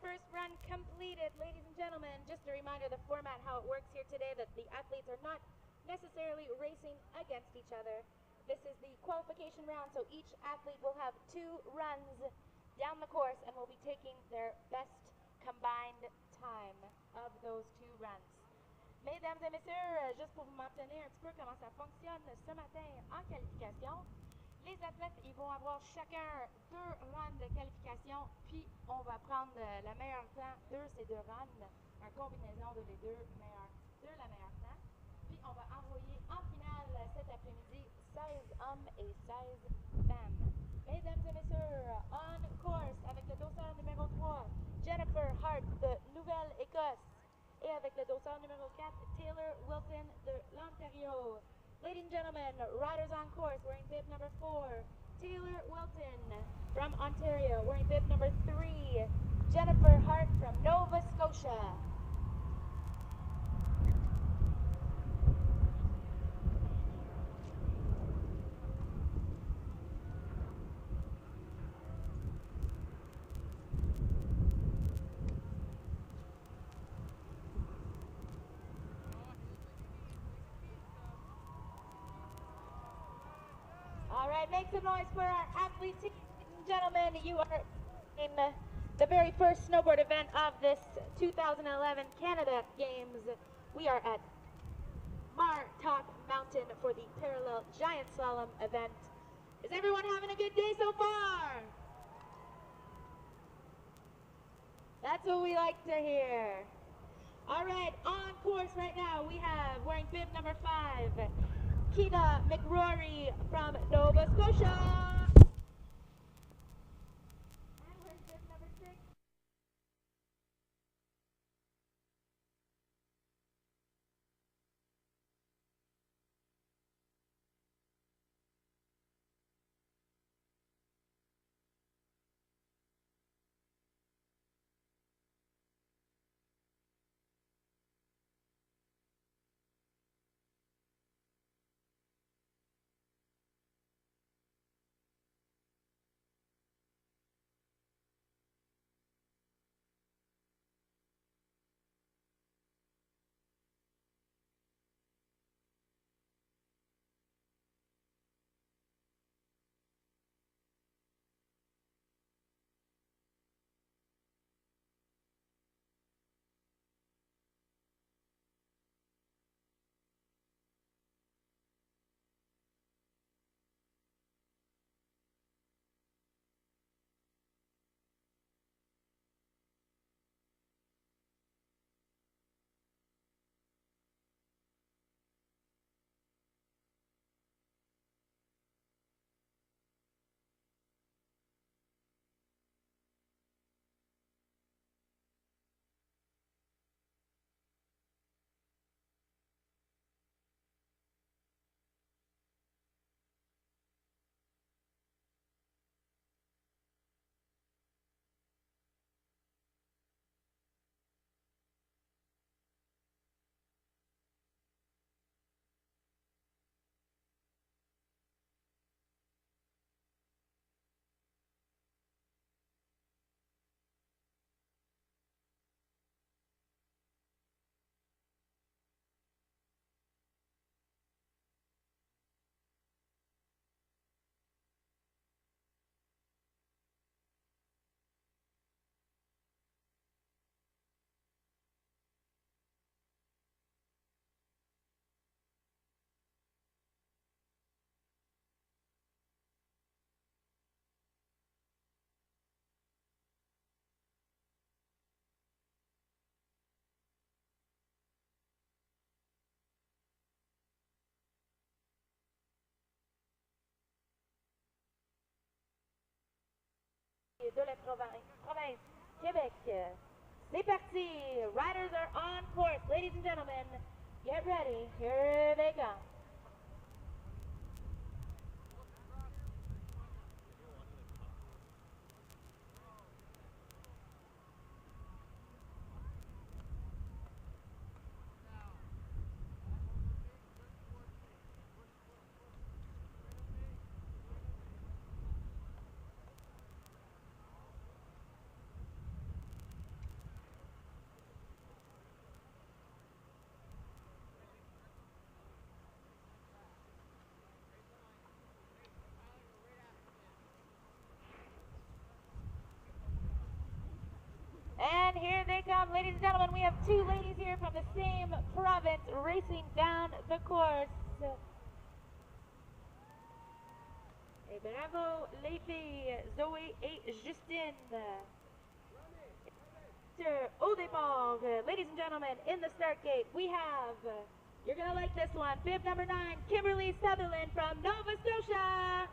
first run completed, ladies and gentlemen. Just a reminder, the format, how it works here today, that the athletes are not necessarily racing against each other. This is the qualification round, so each athlete will have 2 runs down the course and will be taking their best combined time of those 2 runs. Mesdames et messieurs, juste pour vous mentionner un petit peu comment ça fonctionne ce matin en qualification, les athlètes, ils vont avoir chacun 2 runs de qualification, puis on va prendre le meilleur temps de ces 2 runs, une combinaison de les 2 la meilleure temps, puis on va envoyer en finale cet après-midi 16 hommes et 16 femmes. Mesdames et messieurs, on course avec le dossard numéro 3, Jennifer Hart de Nouvelle-Écosse, et avec le dossard numéro 4, Taylor Wilton de l'Ontario. Ladies and gentlemen, riders on course wearing bib number 4, Taylor Wilton from Ontario, wearing bib number 3, Jennifer Hart from Nova Scotia. All right, make some noise for our athletes, ladies and gentlemen. You are in the very first snowboard event of this 2011 Canada Games. We are at Martop Mountain for the parallel giant slalom event. Is everyone having a good day so far? That's what we like to hear. All right, on course right now, we have, wearing bib number 5, Keena McRory from Nova Scotia. And wearing bib number 6. De la province Québec. C'est parti. Riders are on course. Ladies and gentlemen, get ready. Here they come. ladies and gentlemen, we have two ladies here from the same province racing down the course. Et bravo les filles, Zoé et Justine. Au départ, ladies and gentlemen, in the start gate, we have, you're going to like this one, bib number 9, Kimberly Sutherland from Nova Scotia.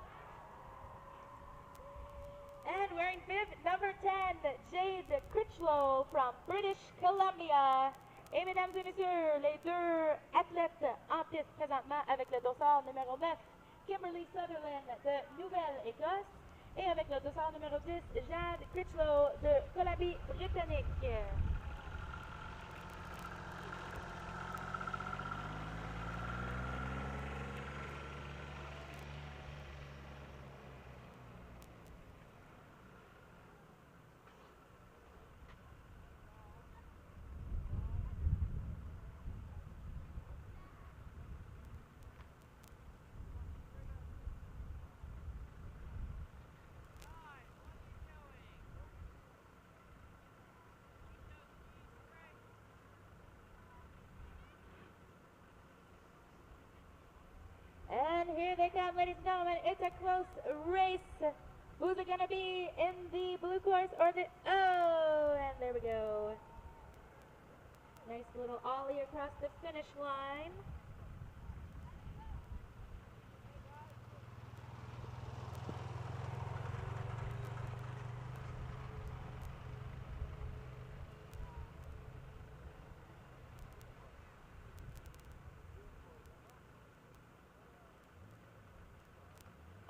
And wearing bib number 10, Jade Critchlow from British Columbia. Et mesdames et messieurs, les deux athlètes en piste présentement avec le dossard numéro 9, Kimberly Sutherland de Nouvelle-Écosse, et avec le dossard numéro 10, Jade Critchlow de Colombie-Britannique. And here they come, ladies and gentlemen. It's a close race. Who's it going to be in the blue course or the... Oh, and there we go. Nice little ollie across the finish line.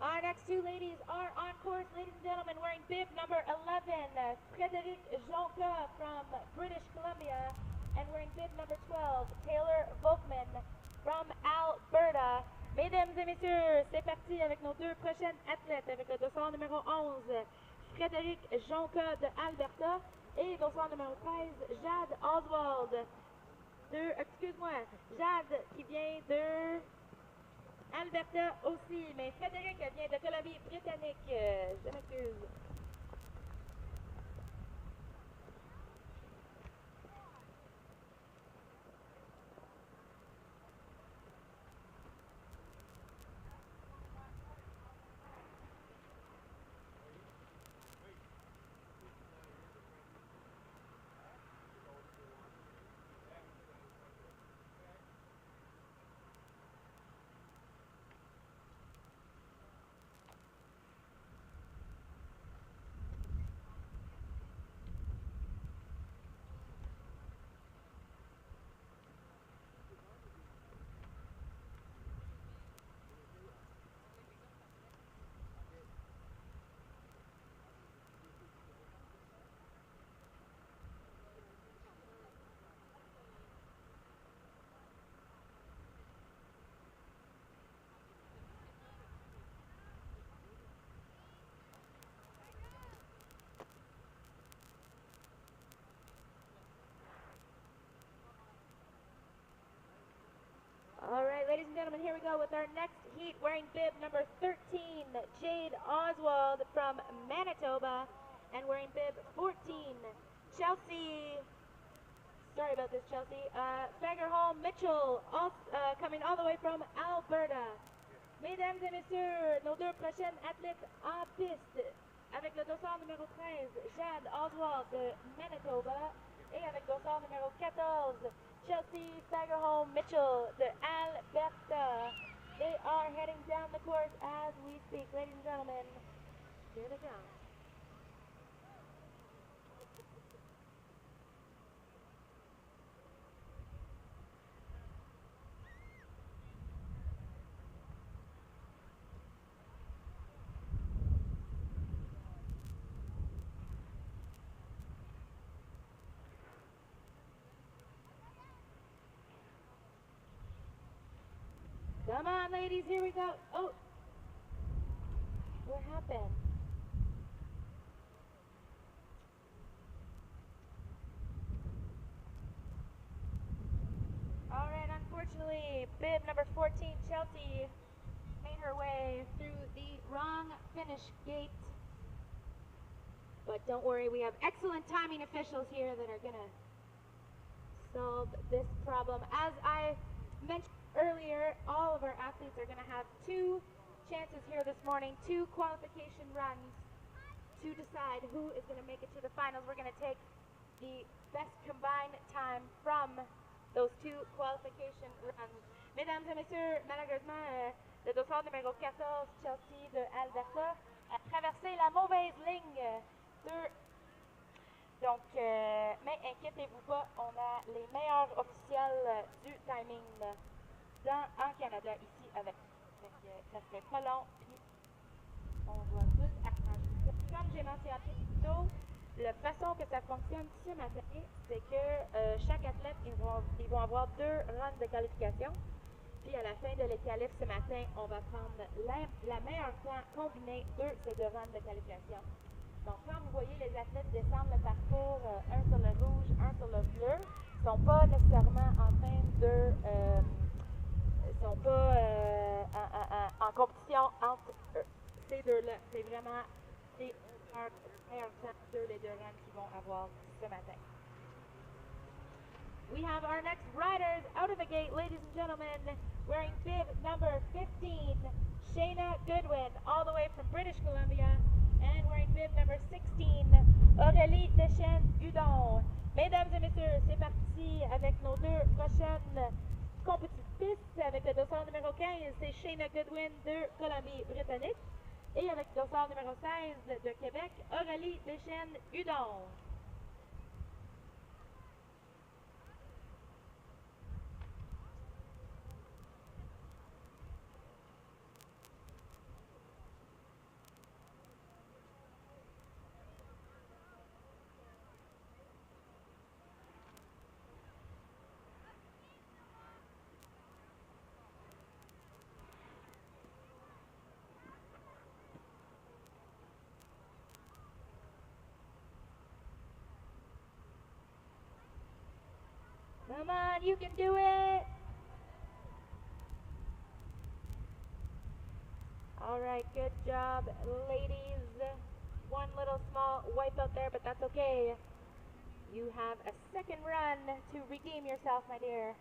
Our next two ladies are on course, ladies and gentlemen, wearing bib number 11, Frédéric Jonca from British Columbia, and wearing bib number 12, Taylor Volkman from Alberta. Mesdames et messieurs, c'est parti avec nos deux prochaines athlètes, avec le dossard numéro 11, Frédéric Jonca de Alberta, et dossard numéro 13, Jade Oswald Jade qui vient de Alberta aussi, mais Frédéric vient de Colombie-Britannique. Je m'excuse. All right, ladies and gentlemen, here we go with our next heat, wearing bib number 13, Jade Oswald from Manitoba, and wearing bib 14, Chelsea, sorry about this, Chelsea, Fagerholm Mitchell, coming all the way from Alberta. Mesdames et messieurs, nos deux prochaines athlètes en piste, avec le dossard numéro 13, Jade Oswald de Manitoba, et avec le dossard numéro 14, Chelsea Fagerholm Mitchell de Alberta. They are heading down the course as we speak. Ladies and gentlemen, here they come. Come on, ladies, here we go. Oh, what happened? All right, unfortunately, bib number 14, Chelsea, made her way through the wrong finish gate. But don't worry, we have excellent timing officials here that are going to solve this problem. As I mentioned earlier, all of our athletes are going to have two chances here this morning, two qualification runs to decide who is going to make it to the finals. We're going to take the best combined time from those two qualification runs. Mesdames et messieurs, malheureusement, le dossard numéro 14, Chelsea de Alberta, a traversé la mauvaise ligne. Donc, mais inquiétez-vous pas, on a les meilleurs officiels du timing en Canada ici avec. Donc, ça serait pas long, puis on va tous arranger ça. Comme j'ai mentionné plus tôt, la façon que ça fonctionne ce matin, c'est que chaque athlète, ils vont avoir 2 runs de qualification. Puis à la fin de l'équilibre ce matin, on va prendre la meilleure temps combinée de ces 2 runs de qualification. Donc quand vous voyez les athlètes descendre le parcours, un sur le rouge, un sur le bleu, ils ne sont pas nécessairement en train de... sont pas en compétition entre ces deux-là. C'est vraiment les meilleurs temps de les 2 runs qu'ils vont avoir ce matin. We have our next riders out of the gate, ladies and gentlemen, wearing bib number 15, Shayna Goodwin, all the way from British Columbia, and wearing bib number 16, Aurélie Deschênes-Hudon. Mesdames et messieurs, c'est parti avec nos 2 prochaines compétitrices. Avec le dossard numéro 15, c'est Shayna Goodwin de Colombie-Britannique. Et avec le dossard numéro 16 de Québec, Aurélie Deschênes-Hudon. Come on, you can do it! All right, good job, ladies. One little small wipe out there, but that's okay. You have a second run to redeem yourself, my dear.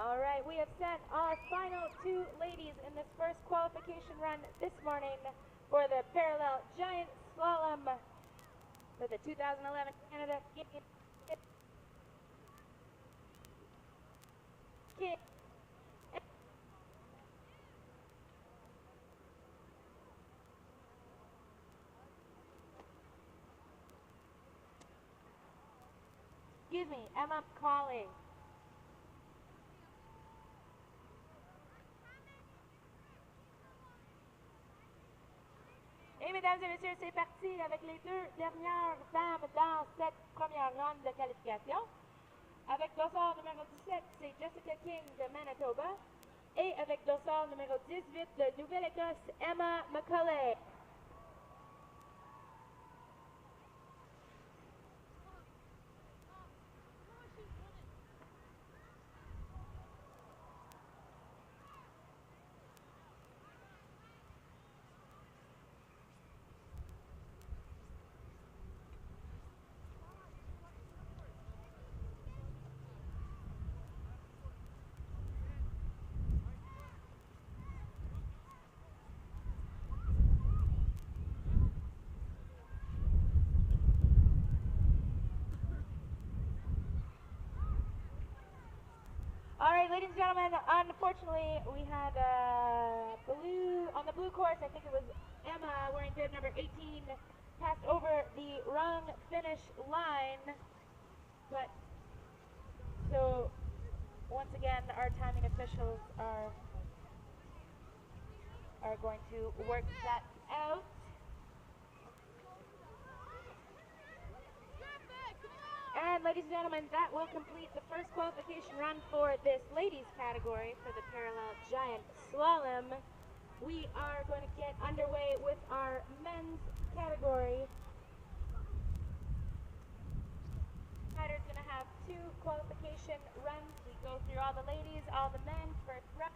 All right, we have sent our final 2 ladies in this first qualification run this morning for the parallel giant slalom for the 2011 Canada Games. Excuse me, Emma calling. Et mesdames et messieurs, c'est parti avec les 2 dernières dames dans cette première run de qualification. Avec dossard numéro 17, c'est Jessica King de Manitoba. Et avec dossard numéro 18 de Nouvelle-Écosse, Emma McCulley. All right, ladies and gentlemen, unfortunately, we had on the blue course, I think it was Emma wearing bib number 18, passed over the wrong finish line. But, so, once again, our timing officials are going to work that out. And ladies and gentlemen, that will complete the first qualification run for this ladies category for the parallel giant slalom. We are going to get underway with our men's category. Rider's going to have 2 qualification runs. We go through all the ladies, all the men, first run,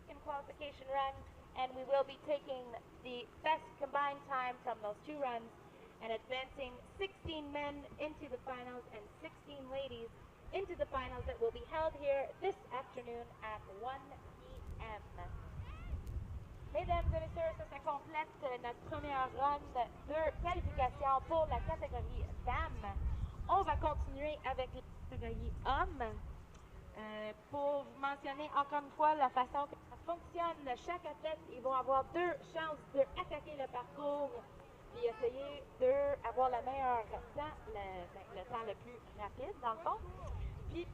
second qualification run, and we will be taking the best combined time from those 2 runs and advancing 16 men into the finals and 16 ladies into the finals that will be held here this afternoon at 1 p.m. Mesdames et messieurs, ça complète notre première run de qualification pour la catégorie dames. On va continuer avec la catégorie hommes. Pour vous mentionner encore une fois la façon que ça fonctionne, chaque athlète, ils vont avoir 2 chances d'attaquer le parcours puis essayer d'avoir le meilleur temps, le temps le plus rapide dans le fond. Puis,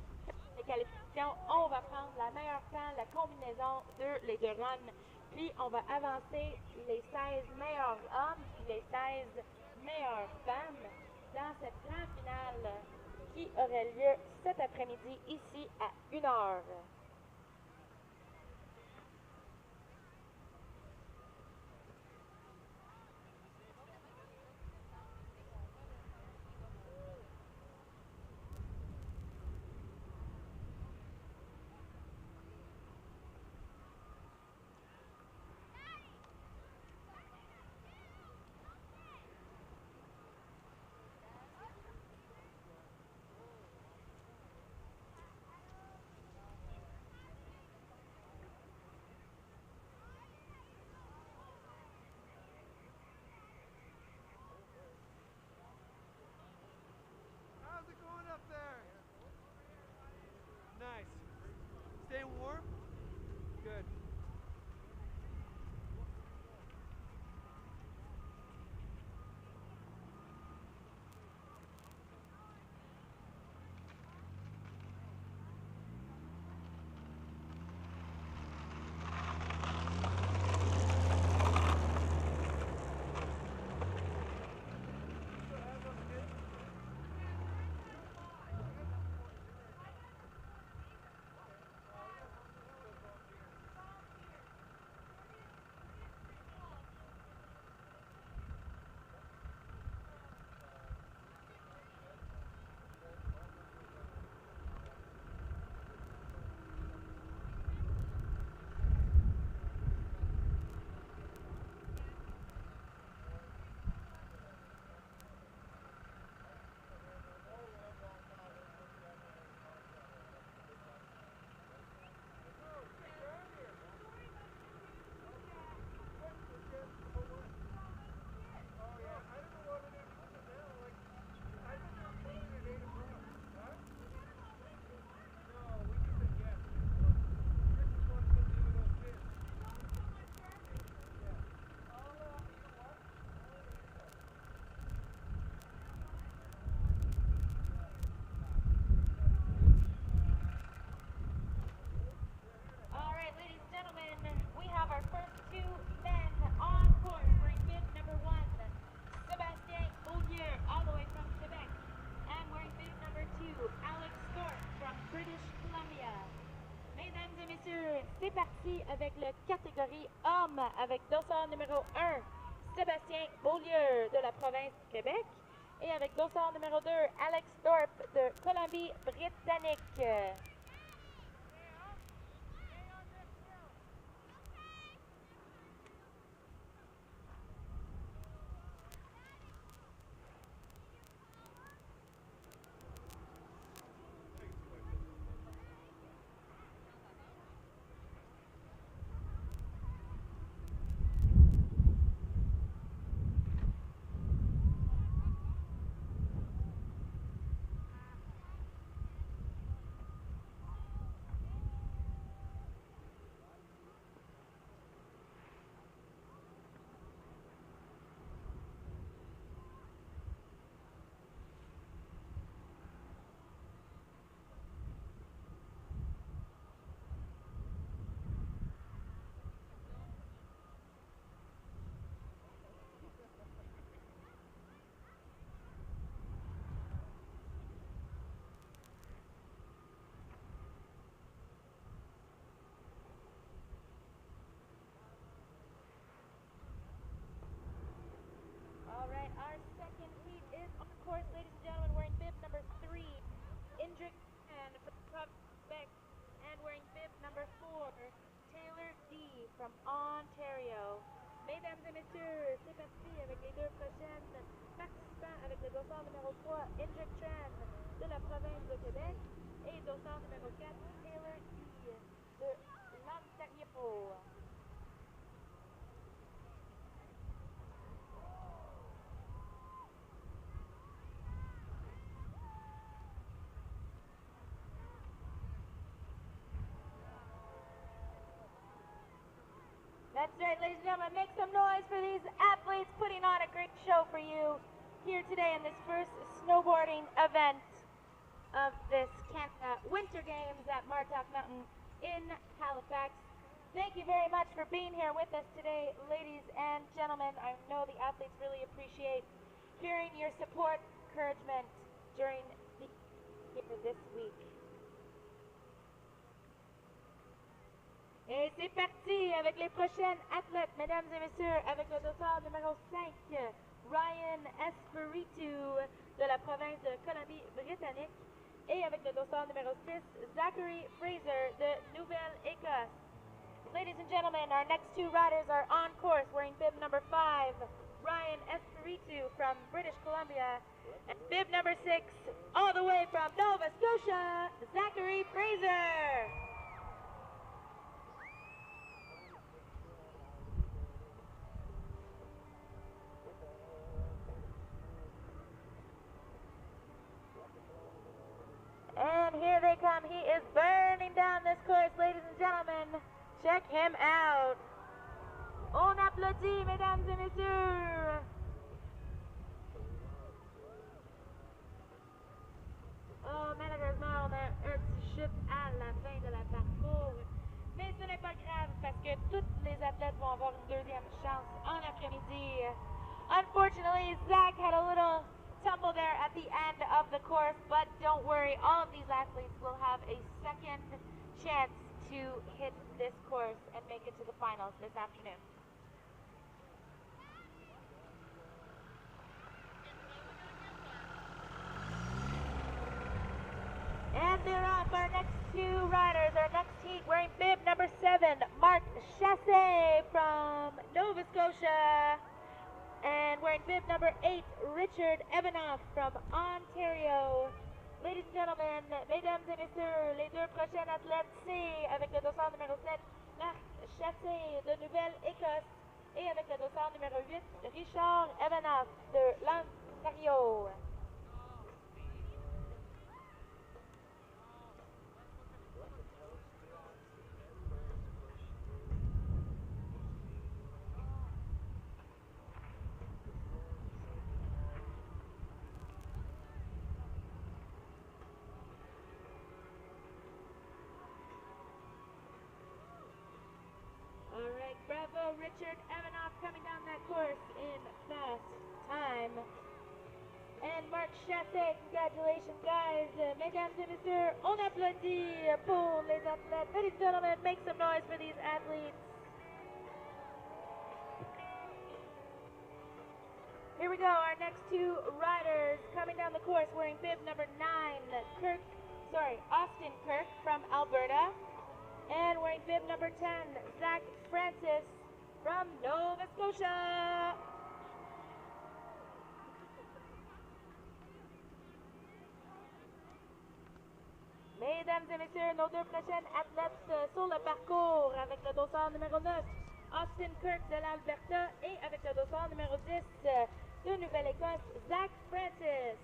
les qualifications, on va prendre la meilleure temps, la combinaison de les 2 runs. Puis, on va avancer les 16 meilleurs hommes et les 16 meilleures femmes dans cette grande finale qui aurait lieu cet après-midi ici à 1h. Nice. Stay warm? Good. C'est parti avec la catégorie hommes avec dossard numéro 1, Sébastien Beaulieu de la province du Québec et avec dossard numéro 2, Alex Thorpe de Colombie-Britannique. from Ontario. Mesdames et messieurs, c'est parti avec les deux prochaines participants avec le dossard numéro 3, Indrick Tran de la province de Québec et dossard numéro 4, Taylor E. de l'Ontario. That's right, ladies and gentlemen, make some noise for these athletes putting on a great show for you here today in this first snowboarding event of this Canada Winter Games at Martok Mountain in Halifax. Thank you very much for being here with us today, ladies and gentlemen. I know the athletes really appreciate hearing your support, encouragement during this week. Et c'est parti avec les prochaines athlètes, mesdames et messieurs, avec le dossard numéro 5, Ryan Espiritu de la province de Colombie-Britannique, et avec le dossard numéro 6, Zachary Fraser de Nouvelle-Écosse. Ladies and gentlemen, our next two riders are on course wearing bib number 5, Ryan Espiritu from British Columbia, and bib number 6, all the way from Nova Scotia, Zachary Fraser. And here they come. He is burning down this course, ladies and gentlemen. Check him out. On applaudit, mesdames et messieurs. Oh, malheureusement, on a un petit chute à la fin de la parcours. Mais ce n'est pas grave parce que tous les athlètes vont avoir une deuxième chance en après-midi. Unfortunately, Zach had a little tumble there at the end of the course, but don't worry, all of these athletes will have a second chance to hit this course and make it to the finals this afternoon. And they're off, our next two riders, our next heat wearing bib number 7, Mark Chassé from Nova Scotia. And wearing bib number 8, Richard Evanoff from Ontario. Ladies and gentlemen, mesdames et messieurs, les deux prochains athlètes, c'est avec le dossard numéro 7, Marc Chassé de Nouvelle-Écosse, et avec le dossard numéro 8, Richard Evanoff de l'Ontario. Alright, bravo Richard Evanoff coming down that course in fast time. And Marc Chassé, congratulations guys. Mesdames et messieurs, on applaudit pour les athlètes. Ladies and gentlemen, make some noise for these athletes. Here we go, our next two riders coming down the course wearing bib number 9, Austin Kirk from Alberta. And wearing bib number 10, Zach Francis from Nova Scotia. Mesdames et messieurs, nos deux prochaines athlètes sur le parcours avec le dossard numéro 9, Austin Kirk de l'Alberta, et avec le dossard numéro 10 de Nouvelle-Écosse, Zach Francis.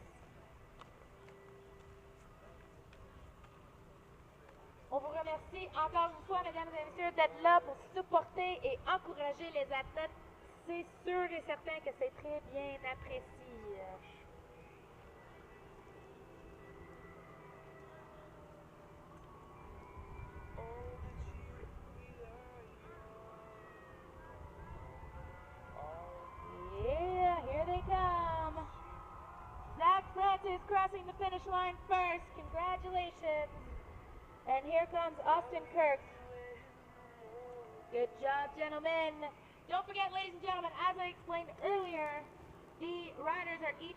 On vous remercie encore une fois, mesdames et messieurs, d'être là pour supporter et encourager les athlètes. C'est sûr et certain que c'est très bien apprécié. Yeah, here they come. Zach Francis crossing the finish line first. Congratulations. And here comes Austin Kirk. Good job, gentlemen. Don't forget, ladies and gentlemen, as I explained earlier, the riders are each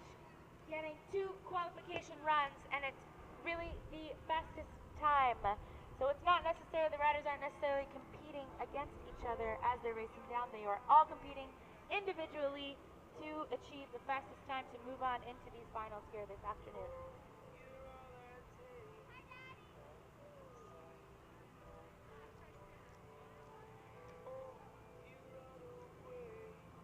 getting 2 qualification runs, and it's really the fastest time. So it's not necessarily, the riders aren't necessarily competing competing against each other as they're racing down. They are all competing individually to achieve the fastest time to move on into these finals here this afternoon.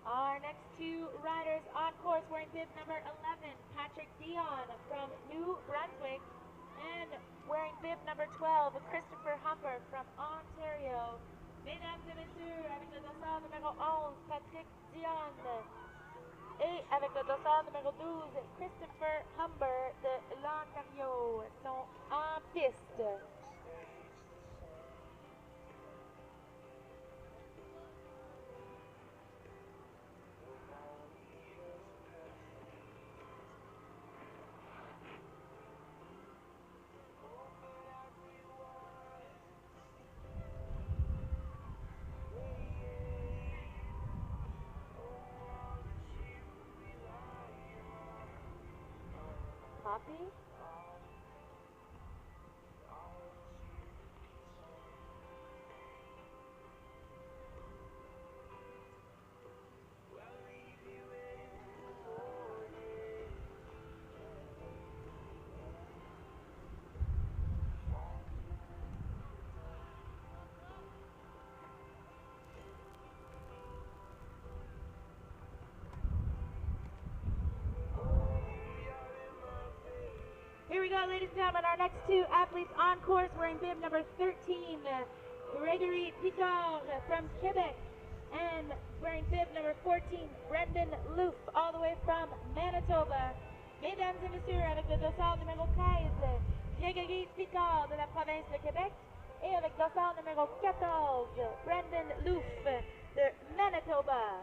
Our next two riders on course wearing bib number 11, Patrick Dion from New Brunswick, and wearing bib number 12, Christopher Humber from Ontario. Mesdames et messieurs, avec le dossard numéro 11, Patrick Dion, et avec le dossard numéro 12, Christopher Humber de l'Ontario, sont en piste. Poppy? Here we go, ladies and gentlemen, our next two athletes on course wearing bib number 13, Gregory Picard from Quebec, and wearing bib number 14, Brendan Loof, all the way from Manitoba. Mesdames et messieurs, avec le dossard numéro 13, Gregory Picard de la province de Québec, et avec dossard numéro 14, Brendan Loof de Manitoba.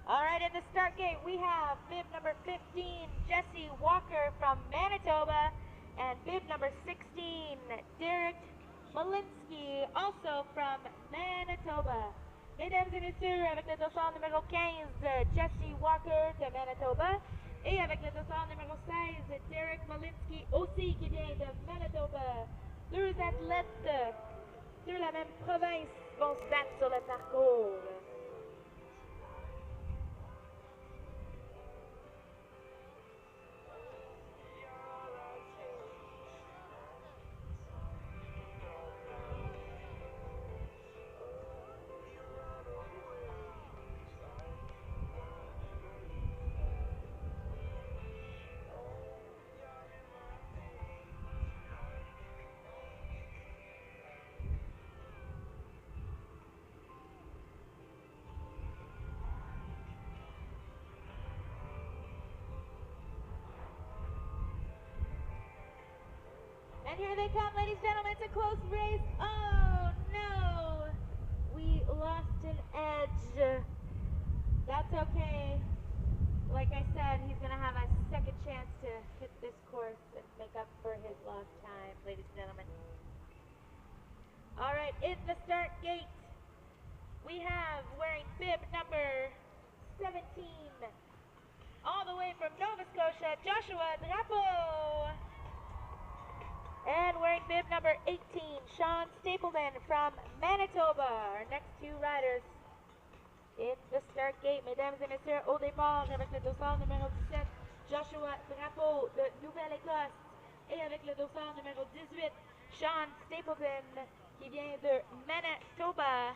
All right, in the start gate, we have bib number 15, Jesse Walker from Manitoba, and bib number 16, Derek Malinsky, also from Manitoba. Mesdames et messieurs, avec le dossard numéro 15, Jesse Walker de Manitoba, et avec le dossard numéro 16, Derek Malinsky, aussi qui vient de Manitoba. Deux athlètes de la même province vont se battre sur le parcours. And here they come, ladies and gentlemen. It's a close race. Oh, no. We lost an edge. That's okay. Like I said, he's going to have a second chance to hit this course and make up for his lost time, ladies and gentlemen. All right, in the start gate, we have wearing bib number 17, all the way from Nova Scotia, Joshua Drapeau. And wearing bib number 18, Sean Stapleton from Manitoba. Our next two riders in the start gate. Mesdames et messieurs, au départ, avec le dossard numéro 17, Joshua Drapeau de Nouvelle-Écosse. Et avec le dossard numéro 18, Sean Stapleton, qui vient de Manitoba.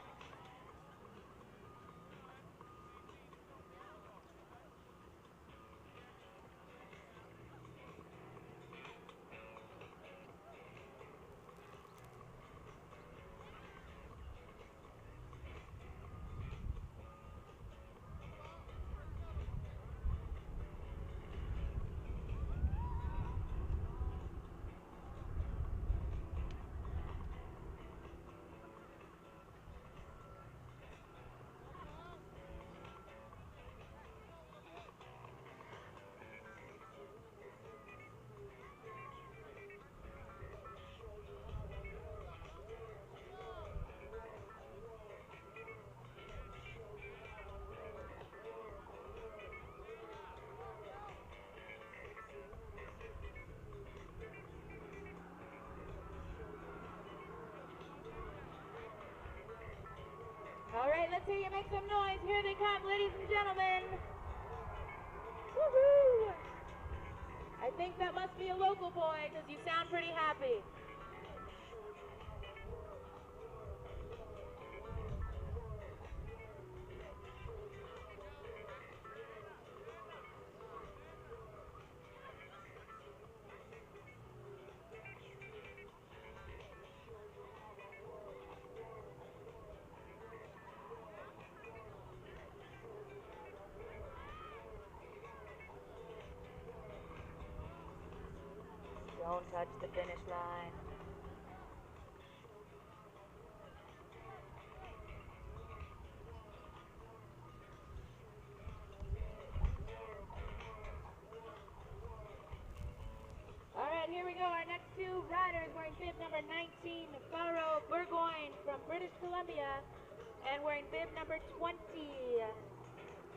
let's hear you make some noise. Here they come, ladies and gentlemen. Woohoo! I think that must be a local boy because you sound pretty happy. Don't touch the finish line. All right, here we go. Our next two riders wearing bib number 19, Faro Burgoyne from British Columbia, and wearing bib number 20,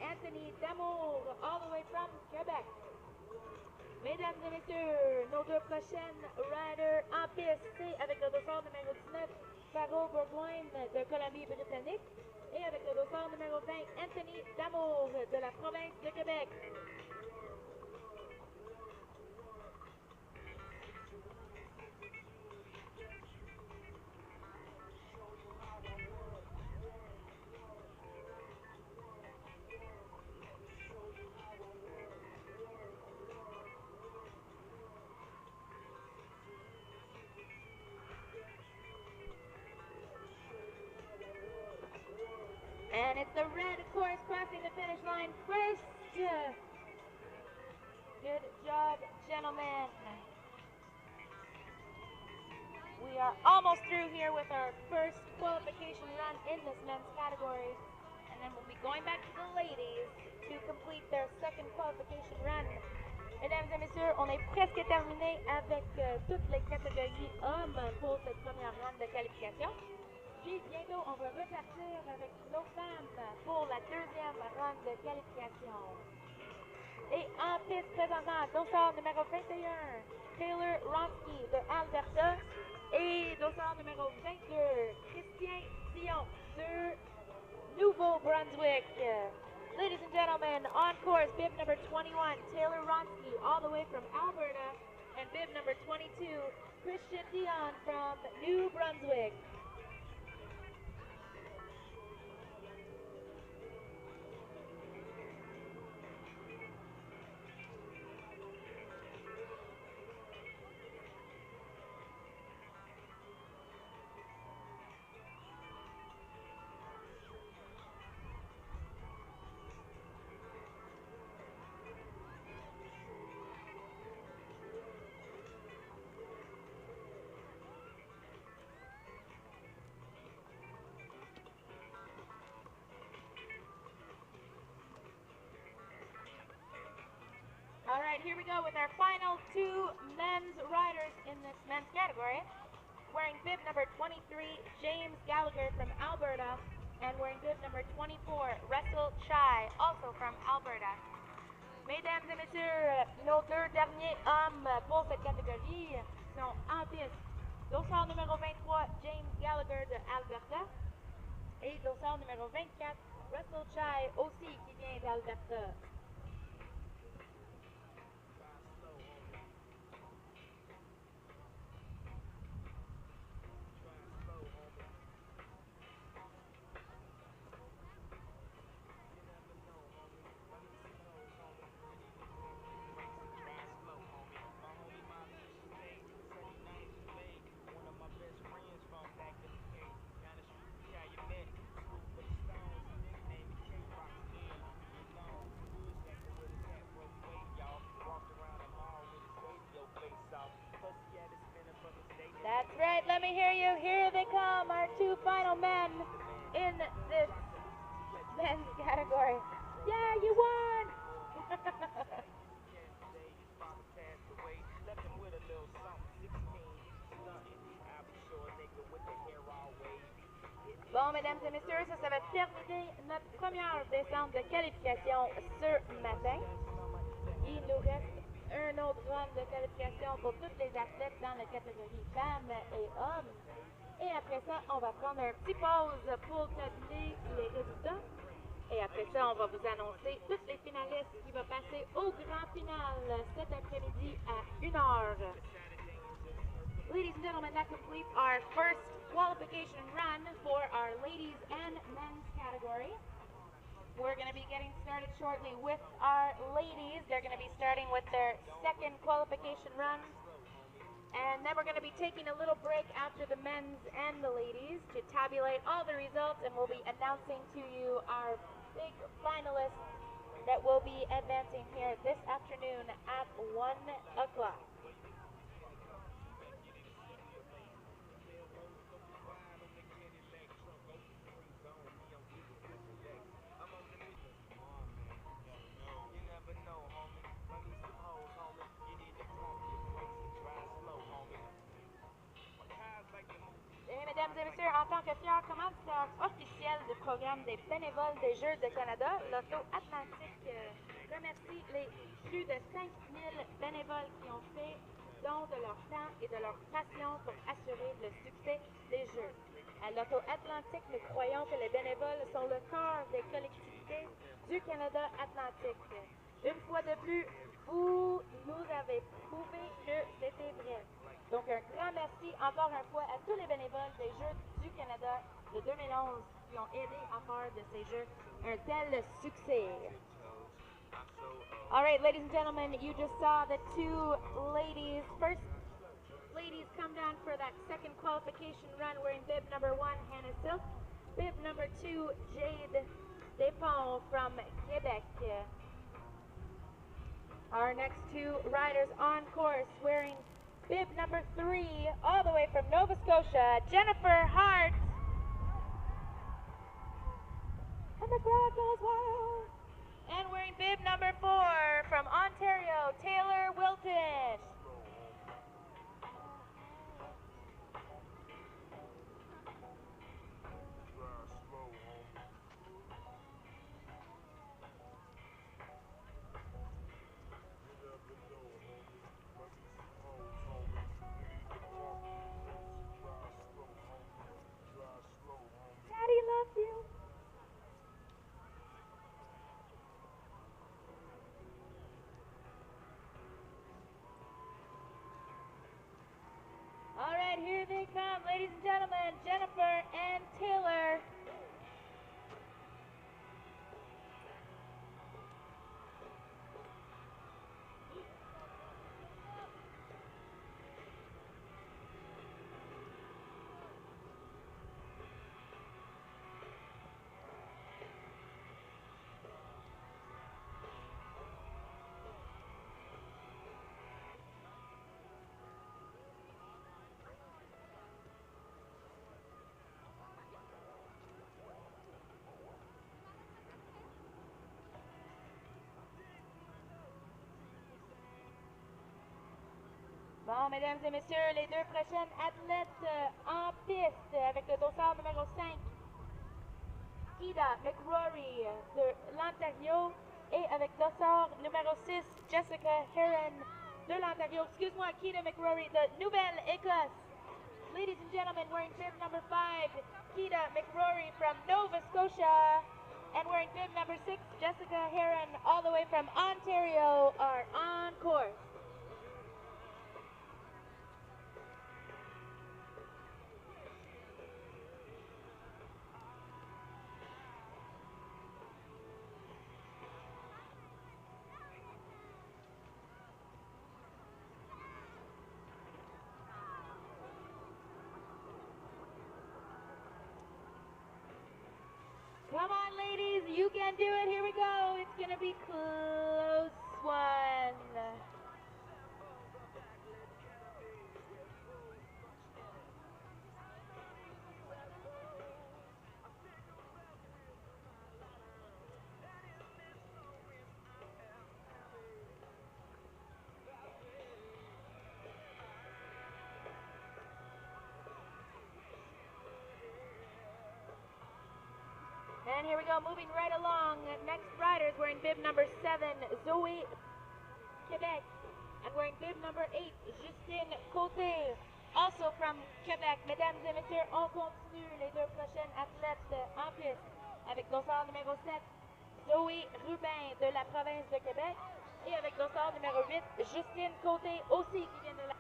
Anthony Damour, all the way from Quebec. Mesdames et messieurs, nos deux prochaines riders en piste, c'est avec le dossard numéro 19, Faro Burgoyne de Colombie-Britannique, et avec le dossard numéro 20, Anthony Damour de la province de Québec. And it's the red, of course, crossing the finish line first. Good job, gentlemen. We are almost through here with our first qualification run in this men's category. And then we'll be going back to the ladies to complete their second qualification run. Mesdames et messieurs, on est presque terminé avec toutes les catégories hommes pour cette première run de qualification. Puis bientôt, on va repartir avec nos femmes pour la deuxième run de qualification. Et en piste présentement, dossard numéro 21, Taylor Ronsky de Alberta. Et dossard numéro 22, Christian Dion de Nouveau-Brunswick. Ladies and gentlemen, on course, bib number 21, Taylor Ronsky, all the way from Alberta. And bib number 22, Christian Dion from New Brunswick. All right, here we go with our final two men's riders in this men's category. Wearing bib number 23, James Gallagher from Alberta, and wearing bib number 24, Russell Chai, also from Alberta. Mesdames et messieurs, nos deux derniers hommes pour cette catégorie sont en piste. Dossard numéro 23, James Gallagher de Alberta, et dossard numéro 24, Russell Chai, aussi qui vient d'Alberta. That's right, let me hear you. Here they come, our two final men in this men's category. Yeah, you won! Bon, mesdames et messieurs, ça va terminer notre première descente de qualification ce matin. Il nous reste un autre run de qualification pour toutes les athlètes dans la catégorie femmes et hommes. Et après ça, on va prendre un petit pause pour tabler les résultats. Et après ça, on va vous annoncer toutes les finalistes qui vont passer au grand final cet après-midi à 1h. Ladies and gentlemen, that completes our first qualification run for our ladies and men's category. We're going to be getting started shortly with our ladies. They're going to be starting with their second qualification run. And then we're going to be taking a little break after the men's and the ladies to tabulate all the results, and we'll be announcing to you our big finalists that will be advancing here this afternoon at 1 o'clock. Mesdames et messieurs, en tant que fier commanditaire officiel du programme des bénévoles des Jeux de Canada, l'Auto-Atlantique remercie les plus de 5000 bénévoles qui ont fait don de leur temps et de leur passion pour assurer le succès des Jeux. À l'Auto-Atlantique, nous croyons que les bénévoles sont le corps des collectivités du Canada Atlantique. Une fois de plus, vous nous avez prouvé que c'était vrai. Donc, un grand merci encore une fois à tous les bénévoles des Jeux du Canada de 2011 qui ont aidé à faire de ces Jeux un tel succès. All right, ladies and gentlemen, you just saw the two ladies. First, ladies come down for that second qualification run wearing bib number 1, Hannah Silk. Bib number 2, Jade Despont from Quebec. Our next two riders on course wearing bib number 3, all the way from Nova Scotia, Jennifer Hart. And the crowd goes wild. And wearing bib number 4 from Ontario, Taylor Wilton. Daddy loves you. All right, here they come, ladies and gentlemen, Jennifer and Taylor. Bon, mesdames et messieurs, les deux prochaines athlètes en piste avec le dossard numéro 5, Kida McRory de l'Ontario, et avec dossard numéro 6, Jessica Heron de l'Ontario. Excuse-moi, Kida McRory de Nouvelle-Écosse. Ladies and gentlemen, wearing bib number 5, Kida McRory from Nova Scotia, and wearing bib number 6, Jessica Heron, all the way from Ontario, are on course. Come on, ladies, you can do it. Here we go. It's going to be close one. And here we go, moving right along. Next riders wearing bib number 7, Zoe Quebec. And wearing bib number 8, Justine Côté Also from Québec, mesdames et messieurs, on continue les deux prochaines athlètes en piste avec dossard numéro 7, Zoé Rubin de la province de Québec et avec dossard numéro 8, Justine Côté aussi qui vient de la...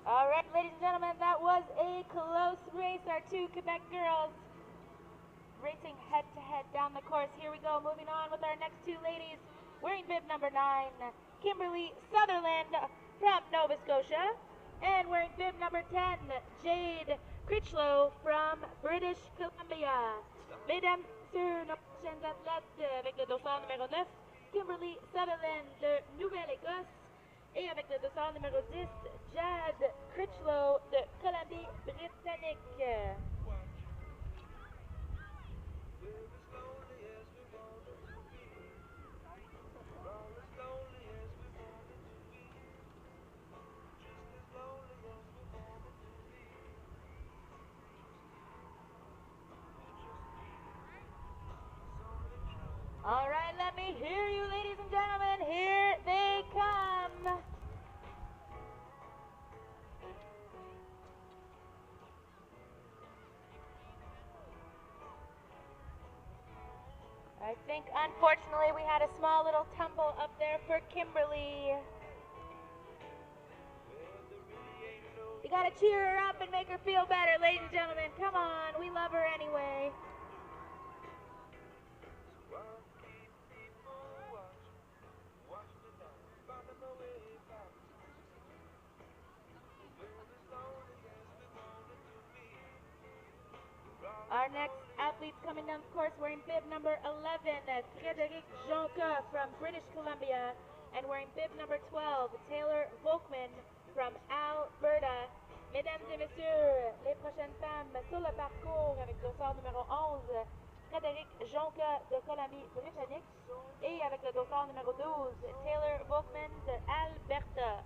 All right, ladies and gentlemen, that was a close race. Our two Quebec girls racing head-to-head down the course. Here we go, moving on with our next two ladies. Wearing bib number 9, Kimberly Sutherland from Nova Scotia. And wearing bib number 10, Jade Critchlow from British Columbia. Mesdames, sur nos prochaines athlètes avec le dossard numéro 9, Kimberly Sutherland de Nouvelle-Écosse. Et avec le dossard numéro 10, Jade Critchlow de Colombie-Britannique. All right, let me hear you, ladies and gentlemen. Here they come. I think, unfortunately, we had a small little tumble up there for Kimberly. You gotta cheer her up and make her feel better, ladies and gentlemen. Come on, we love her anyway. Our next athletes coming down the course wearing bib number 11, Frédéric Jonca from British Columbia, and wearing bib number 12, Taylor Volkman from Alberta. Mesdames et messieurs, les prochaines femmes sur le parcours avec dossard numéro 11, Frédéric Jonca de Colombie-Britannique, et avec le dossard numéro 12, Taylor Volkman de Alberta.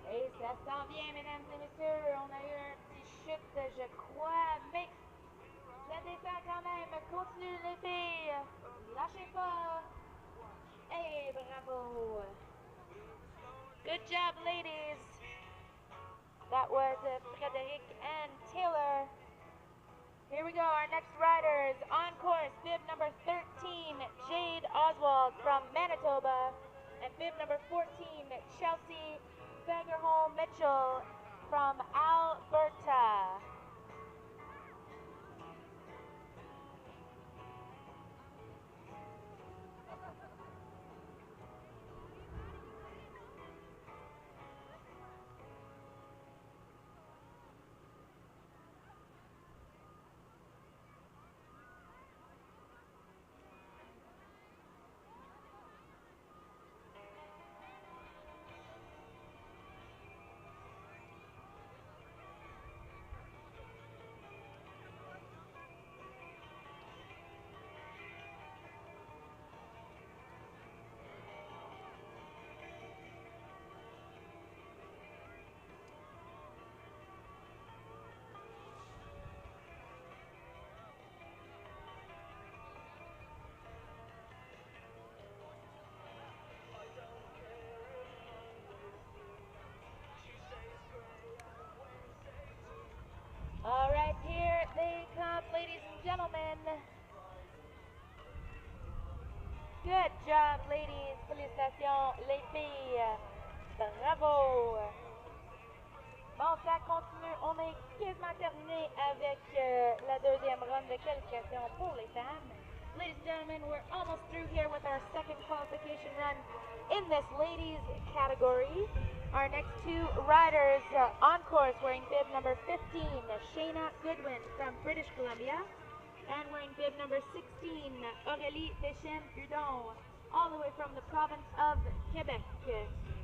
Et ça s'en vient, mesdames et messieurs. On a eu un petit chute, je crois, mais ça descend quand même. Continue les filles. Lâchez pas. Hey, bravo. Good job, ladies. That was Frédéric and Taylor. Here we go, our next riders. On course, bib number 13, Jade Oswald from Manitoba. And bib number 14, Chelsea Fagerholm Mitchell from Alberta. ladies. Félicitations, les filles. Bravo. Bon, ça continue. On est quasiment terminé avec la deuxième ronde de qualification pour les femmes. Ladies and gentlemen, we're almost through here with our second qualification run in this ladies category. Our next two riders on course wearing bib number 15, Shayna Goodwin from British Columbia, and wearing bib number 16, Aurélie Deschênes-Hudon, all the way from the province of Quebec.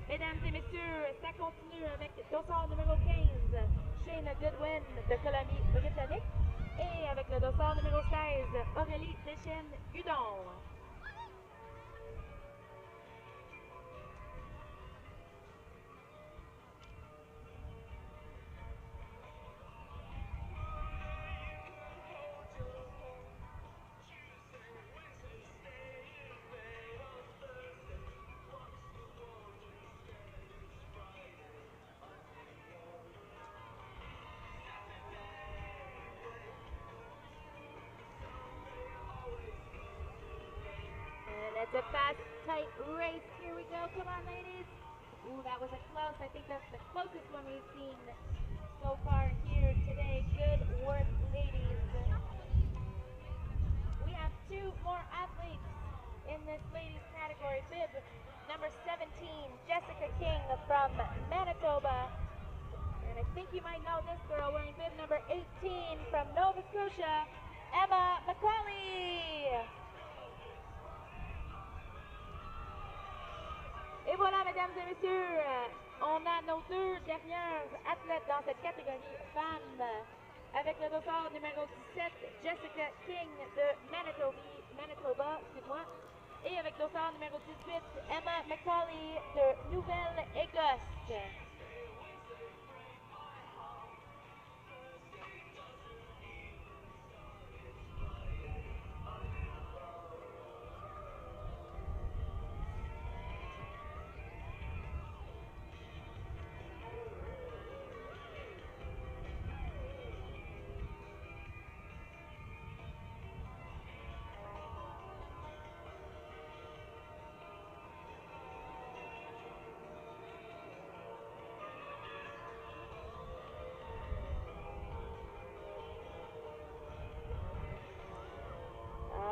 Mesdames et messieurs, ça continue avec dossard numéro 15, Shayna Goodwin de Colombie-Britannique, et avec le dossard numéro 16, Aurélie Deschênes-Hudon. It's a fast, tight race. Here we go. Come on, ladies. Ooh, that was a close. I think that's the closest one we've seen so far here today. Good work, ladies. We have two more athletes in this ladies category. Bib number 17, Jessica King from Manitoba. And I think you might know this girl wearing bib number 18 from Nova Scotia, Emma McCauley. Et voilà, mesdames et messieurs, on a nos deux dernières athlètes dans cette catégorie femmes. Avec le dossard numéro 17, Jessica King de Manitoba, excuse-moi. Et avec le dossard numéro 18, Emma McCauley de Nouvelle-Écosse.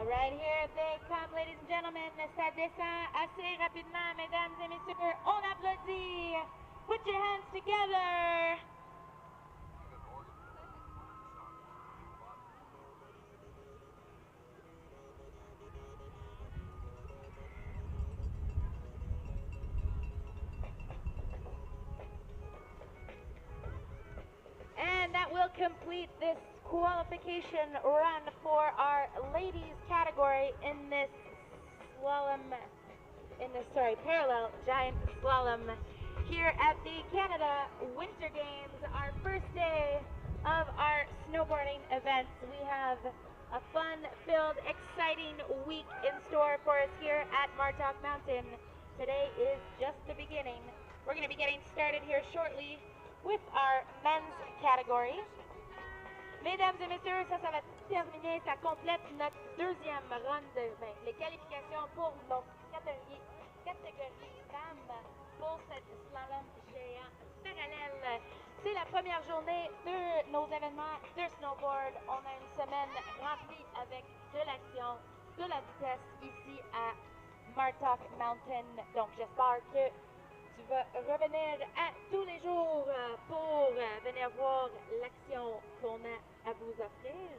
Right here they come, ladies and gentlemen. Ça descend assez rapidement, mesdames et messieurs. On applaudit. Put your hands together. And that will complete this qualification run for our ladies category in this parallel giant slalom here at the Canada Winter Games, our first day of our snowboarding events. We have a fun-filled, exciting week in store for us here at Martok Mountain. Today is just the beginning. We're going to be getting started here shortly with our men's category. Mesdames et messieurs, ça va terminer, ça complète notre deuxième run les qualifications pour nos catégories femmes pour cette slalom géant parallèle. C'est la première journée de nos événements de snowboard. On a une semaine remplie avec de l'action, de la vitesse ici à Martok Mountain. Donc j'espère que tu vas revenir à tous les jours pour venir voir l'action qu'on a à vous offrir.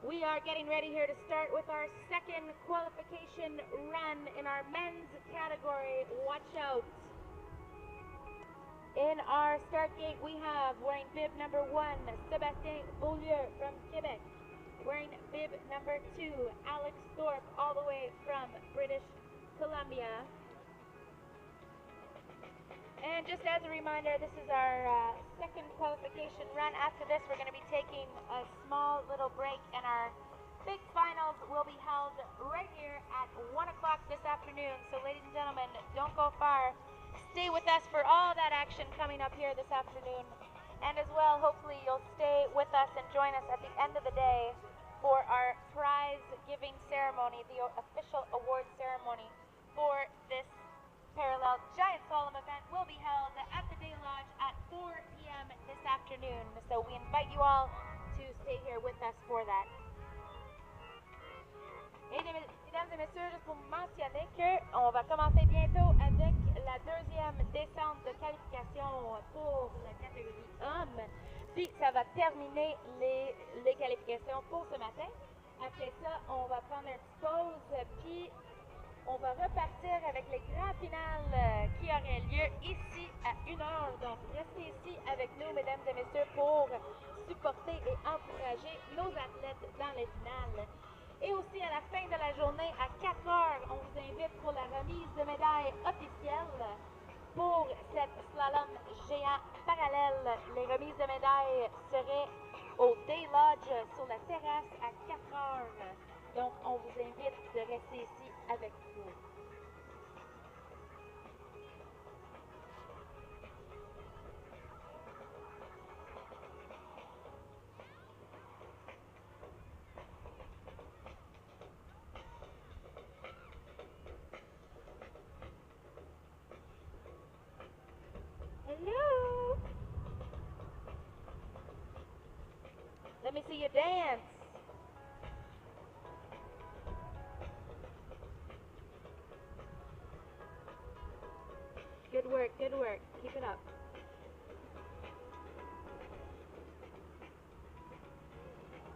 We are getting ready here to start with our second qualification run in our men's category. Watch out. In our start gate, we have wearing bib number 1, Sébastien Beaulieu from Quebec. Wearing bib number 2, Alex Thorpe, all the way from British Columbia. And just as a reminder, this is our second qualification run. After this, we're going to be taking a small little break, and our big finals will be held right here at 1 o'clock this afternoon. So ladies and gentlemen, don't go far. Stay with us for all that action coming up here this afternoon. And as well, hopefully you'll stay with us and join us at the end of the day for our prize giving ceremony, the official award ceremony for this parallel giant slalom event will be held at the Day Lodge at 4 p.m. this afternoon. So we invite you all to stay here with us for that. Et mesdames et messieurs, juste pour mentionner qu'on va commencer bientôt avec la deuxième descente de qualification pour la catégorie hommes. Puis ça va terminer les qualifications pour ce matin. Après ça, on va prendre une petite pause, puis on va repartir avec les grands finales qui auraient lieu ici à 1h. Donc restez ici avec nous, mesdames et messieurs, pour supporter et encourager nos athlètes dans les finales. Et aussi à la fin de la journée, à 4h, on vous invite pour la remise de médailles officielle pour cette slalom géant parallèle. Les remises de médailles seraient au Day Lodge sur la terrasse à 4h. Donc, on vous invite de rester ici avec nous. Hello! Let me see you dance. Good work, good work. Keep it up.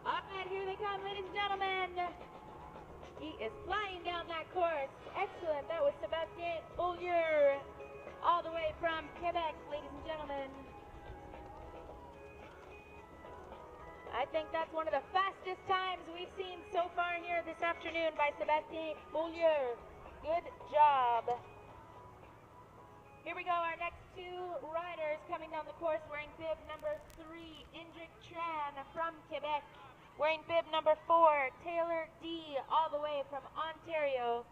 All right, here they come, ladies and gentlemen. He is flying down that course. Excellent. That was Sébastien Beaulieu, all the way from Quebec, ladies and gentlemen. I think that's one of the fastest times we've seen so far here this afternoon by Sébastien Beaulieu. Good job. Here we go, our next two riders coming down the course wearing bib number 3, Indric Tran from Quebec. Wearing bib number 4, Taylor D, all the way from Ontario.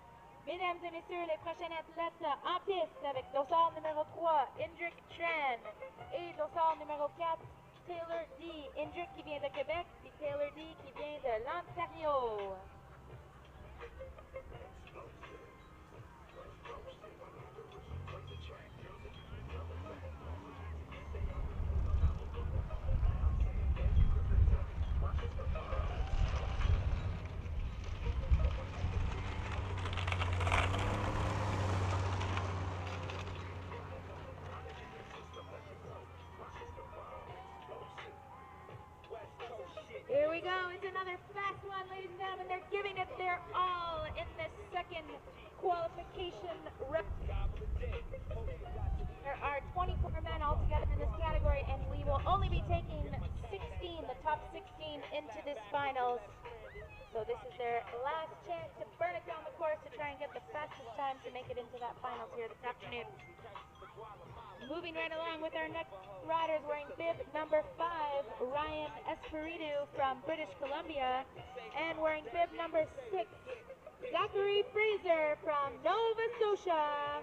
Mesdames et messieurs, les prochains athlètes en piste avec dossard numéro 3, Indric Tran, et dossard numéro 4, Taylor D. Indric qui vient de Québec, et Taylor D qui vient de l'Ontario. Here we go, it's another fast one, ladies and gentlemen. They're giving it their all in this second qualification rep. There are 24 men altogether in this category, and we will only be taking 16, the top 16 into this finals. So this is their last chance to burn it down the course to try and get the fastest time to make it into that finals here this afternoon. Moving right along with our next riders wearing bib number 5, Ryan Espiritu from British Columbia, and wearing bib number 6, Zachary Fraser from Nova Scotia.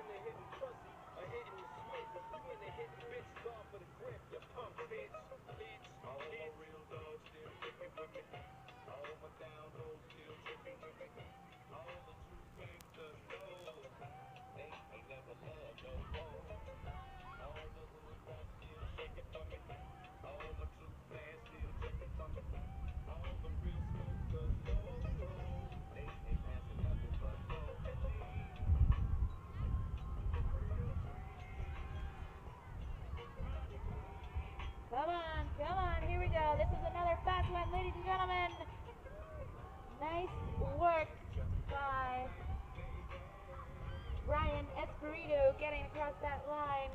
Come on, here we go. This is another fast one, ladies and gentlemen. Nice work by Ryan Espiritu getting across that line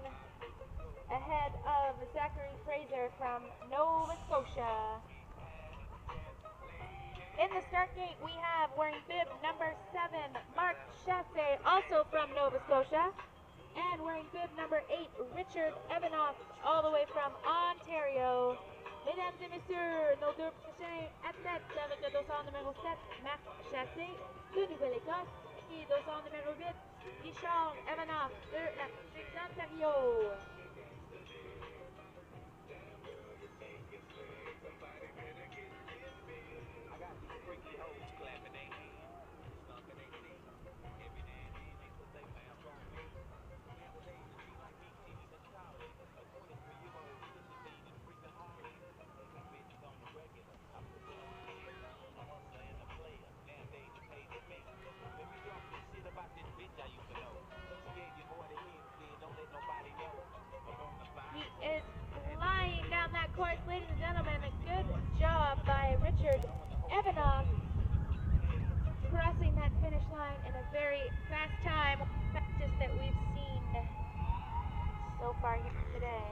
ahead of Zachary Fraser from Nova Scotia. In the start gate, we have wearing bib number 7, Mark Chassé, also from Nova Scotia. And wearing bib number 8, Richard Evanoff, all the way from Ontario. Mesdames et messieurs, nos deux prochains athlètes avec le dossard numéro 7, Marc Chassé, de Nouvelle-Écosse, et dossard numéro 8, Richard Evanoff, de la République d'Ontario. Richard Evanov crossing that finish line in a very fast time, fastest that we've seen so far here today.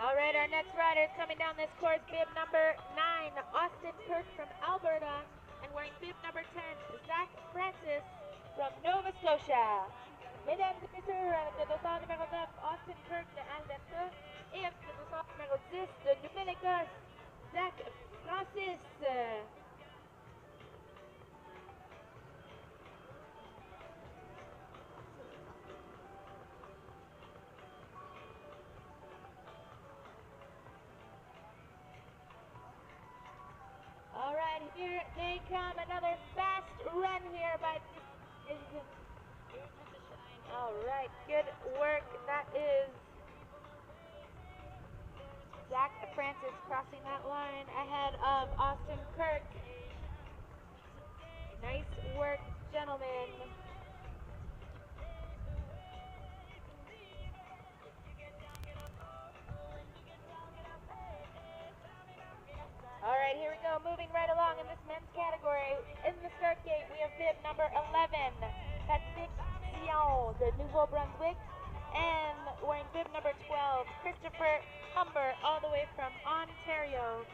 All right, our next rider is coming down this course, bib number 9, Austin Kirk from Alberta, and wearing bib number 10, Zach Francis from Nova Scotia. Mesdames et messieurs, avec le dossard numéro 9, Austin Kirk de Alberta, et avec le dossard numéro 10 de Nouvelle-Écosse, Zach Francis. All right, here they come. Another fast run here by all right, good work. That is Zach Francis crossing that line ahead of Austin Kirk. Nice work, gentlemen. All right, here we go. Moving right along in this men's category. In the start gate, we have bib number 11, Patrick Dion de Nouveau-Brunswick, and wearing bib number 12, Christopher Humber, all the way from Ontario.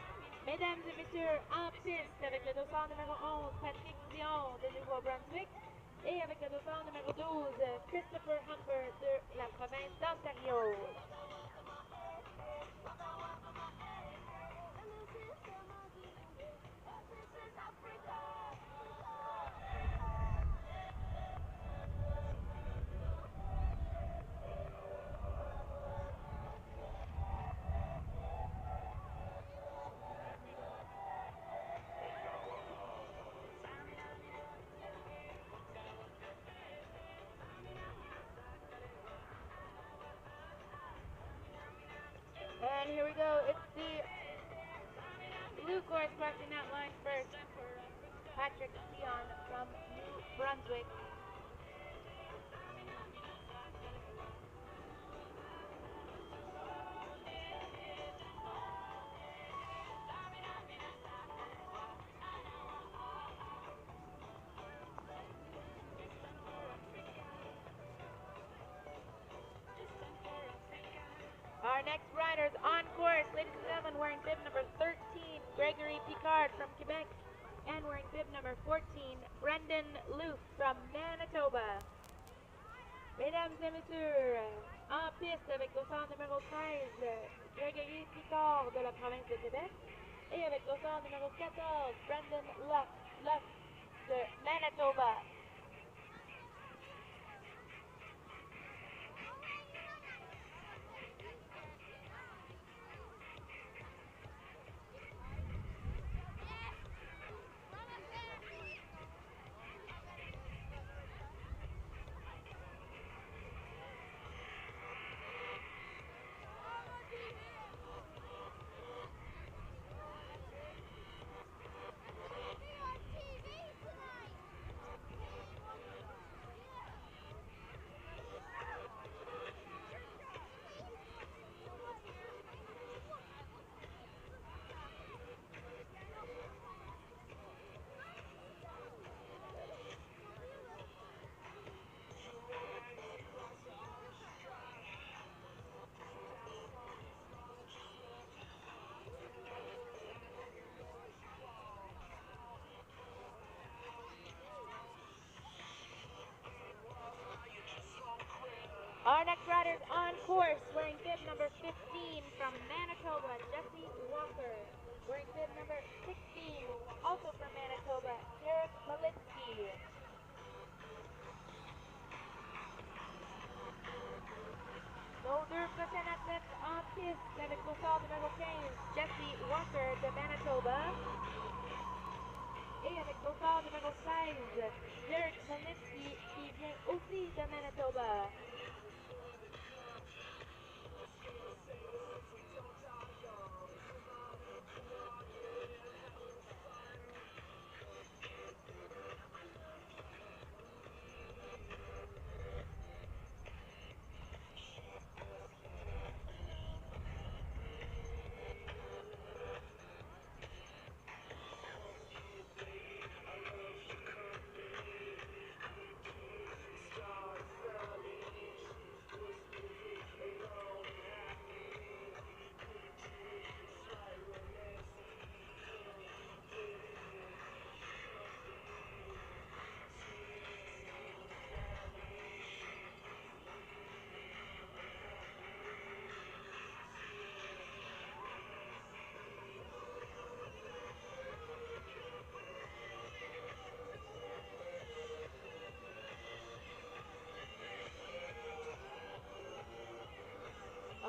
Mesdames et messieurs, en piste avec le dossard numéro 11, Patrick Dion de Nouveau-Brunswick, et avec le dossard numéro 12, Christopher Humber de la province d'Ontario. And here we go. It's the blue course crossing that line first. Patrick Dion from New Brunswick. Our next rider's on course, ladies and gentlemen, wearing bib number 13, Gregory Picard from Quebec, and wearing bib number 14, Brendan Loof from Manitoba. Mesdames et messieurs, en piste avec dossard numéro 13, Gregory Picard de la province de Québec, et avec dossard numéro 14, Brendan Loof de Manitoba. Our next rider is on course, wearing bib number 15 from Manitoba, Jesse Walker. Wearing bib number 16, also from Manitoba, Derek Malitsky. Nos deux prochains athlètes en piste. piste avec dossard numéro 15, Jesse Walker de Manitoba. Et avec dossard numéro 16, Derek Malitsky qui vient aussi de Manitoba.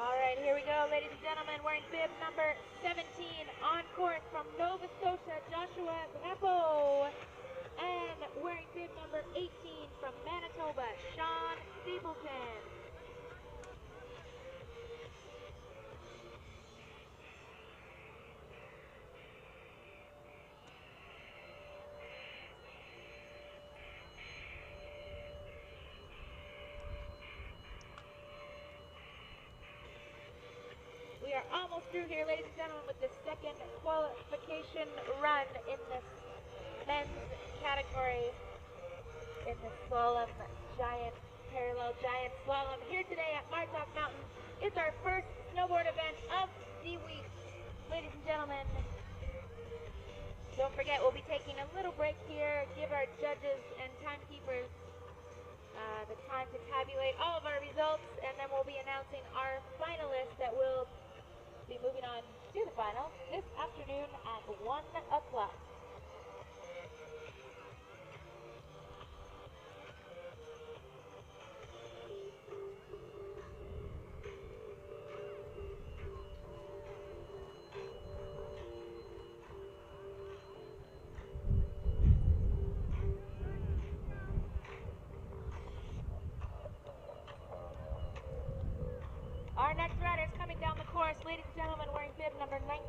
All right, here we go, ladies and gentlemen, wearing bib number 17 on course from Nova Scotia, Joshua Drapeau. And wearing bib number 18 from Manitoba, Sean Stapleton. We are almost through here, ladies and gentlemen, with the second qualification run in this men's category in the Slalom Giant, Parallel Giant Slalom here today at Martok Mountain. It's our first snowboard event of the week, ladies and gentlemen. Don't forget, we'll be taking a little break here, give our judges and timekeepers the time to tabulate all of our results, and then we'll be announcing our finalists that will be moving on to the final this afternoon at 1 o'clock. Our next rider is coming down the course, ladies and gentlemen, wearing bib number 19,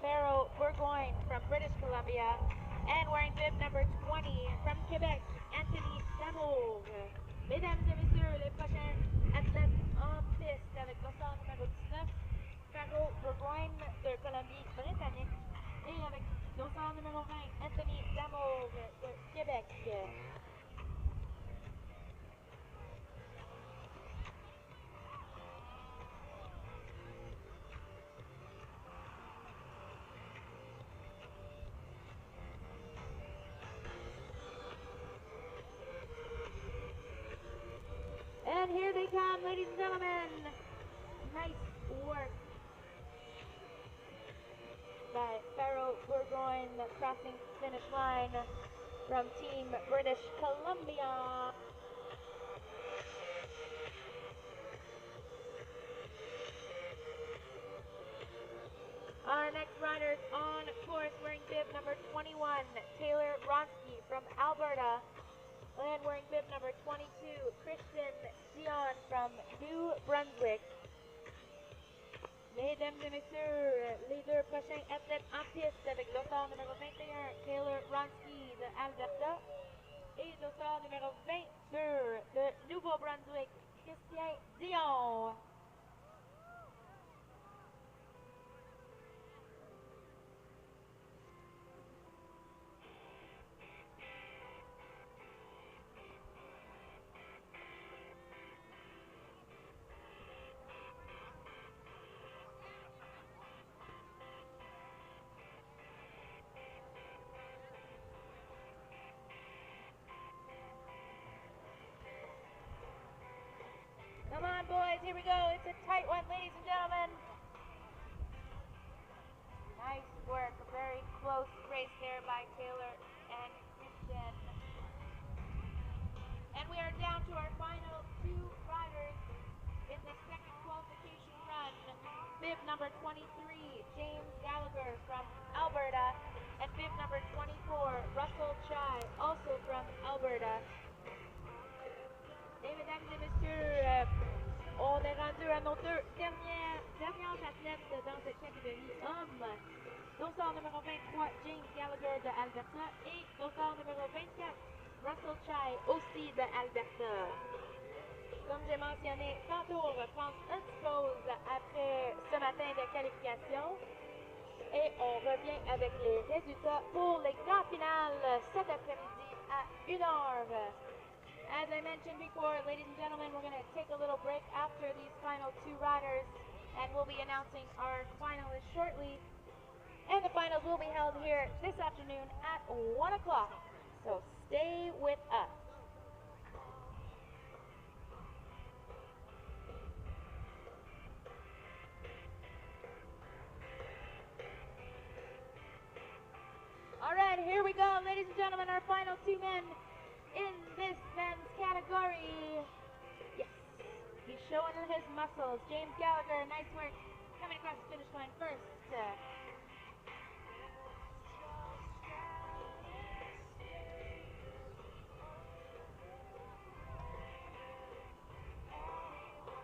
Pharaoh Bourgoin from British Columbia, and wearing bib number 20 from Quebec, Anthony Damour. Mesdames et messieurs, les prochains athlètes en piste avec dossard numéro 19, Pharaoh Bourgoin de Colombie-Britannique, et avec dossard numéro 20, Anthony Damour de Québec. And here they come, ladies and gentlemen. Nice work by Pharaoh Bourgoin crossing finish line from Team British Columbia. Our next riders on course wearing bib number 21, Taylor Ronsky from Alberta. And wearing bib number 22, Christian Dion from New Brunswick. Mesdames et messieurs, les deux prochains athlètes en piste avec dossard numéro 21, Taylor Ronsky de Alberta, et dossard numéro 22 de Nouveau-Brunswick, Christian Dion. Come on, boys, here we go. It's a tight one, ladies and gentlemen. Nice work. A very close race there by Taylor and Christian. And we are down to our final two riders in the second qualification run. number 23, James Gallagher from Alberta. And bib number 24, Russell Chai, also from Alberta. Et mesdames et messieurs, on est rendu à nos deux dernières athlètes dans cette catégorie hommes. Dossard numéro 23, James Gallagher de Alberta. Et dossard numéro 24, Russell Chai, aussi de Alberta. Comme j'ai mentionné tantôt, on va prendre une petite pause après ce matin de qualification. Et on revient avec les résultats pour les grands finales cet après-midi à 1h. As I mentioned before, ladies and gentlemen, we're going to take a little break after these final two riders, and we'll be announcing our finalists shortly. And the finals will be held here this afternoon at 1 o'clock. So stay with us. All right, here we go, ladies and gentlemen, our final two men in this men's category. Yes, he's showing his muscles. James Gallagher, nice work, coming across the finish line first.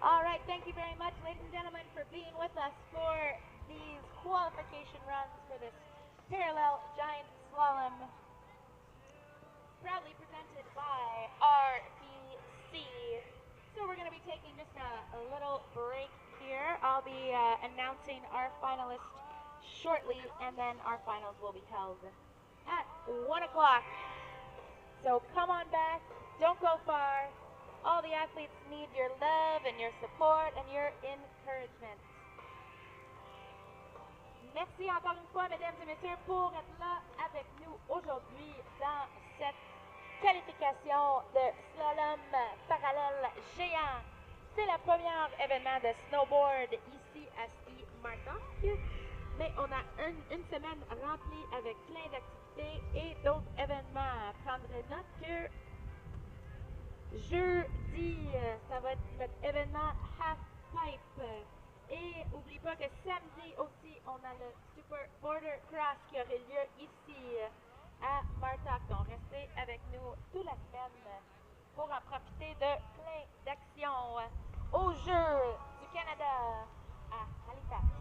All right, thank you very much, ladies and gentlemen, for being with us for these qualification runs for this parallel giant slalom, proudly presented by RBC. So we're going to be taking just a little break here. I'll be announcing our finalists shortly, and then our finals will be held at 1 o'clock. So come on back, don't go far. All the athletes need your love and your support and your encouragement. Merci encore une fois, mesdames et messieurs, pour être là avec nous aujourd'hui dans cette qualification de slalom parallèle géant. C'est le premier événement de snowboard ici à Ski Martok, mais on a une semaine remplie avec plein d'activités et d'autres événements. Prendrez note que jeudi, ça va être notre événement Half Pipe. Et n'oublie pas que samedi aussi, on a le Super Border Cross qui aurait lieu ici à Martok. Donc restez avec nous toute la semaine pour en profiter de plein d'actions aux Jeux du Canada à Halifax.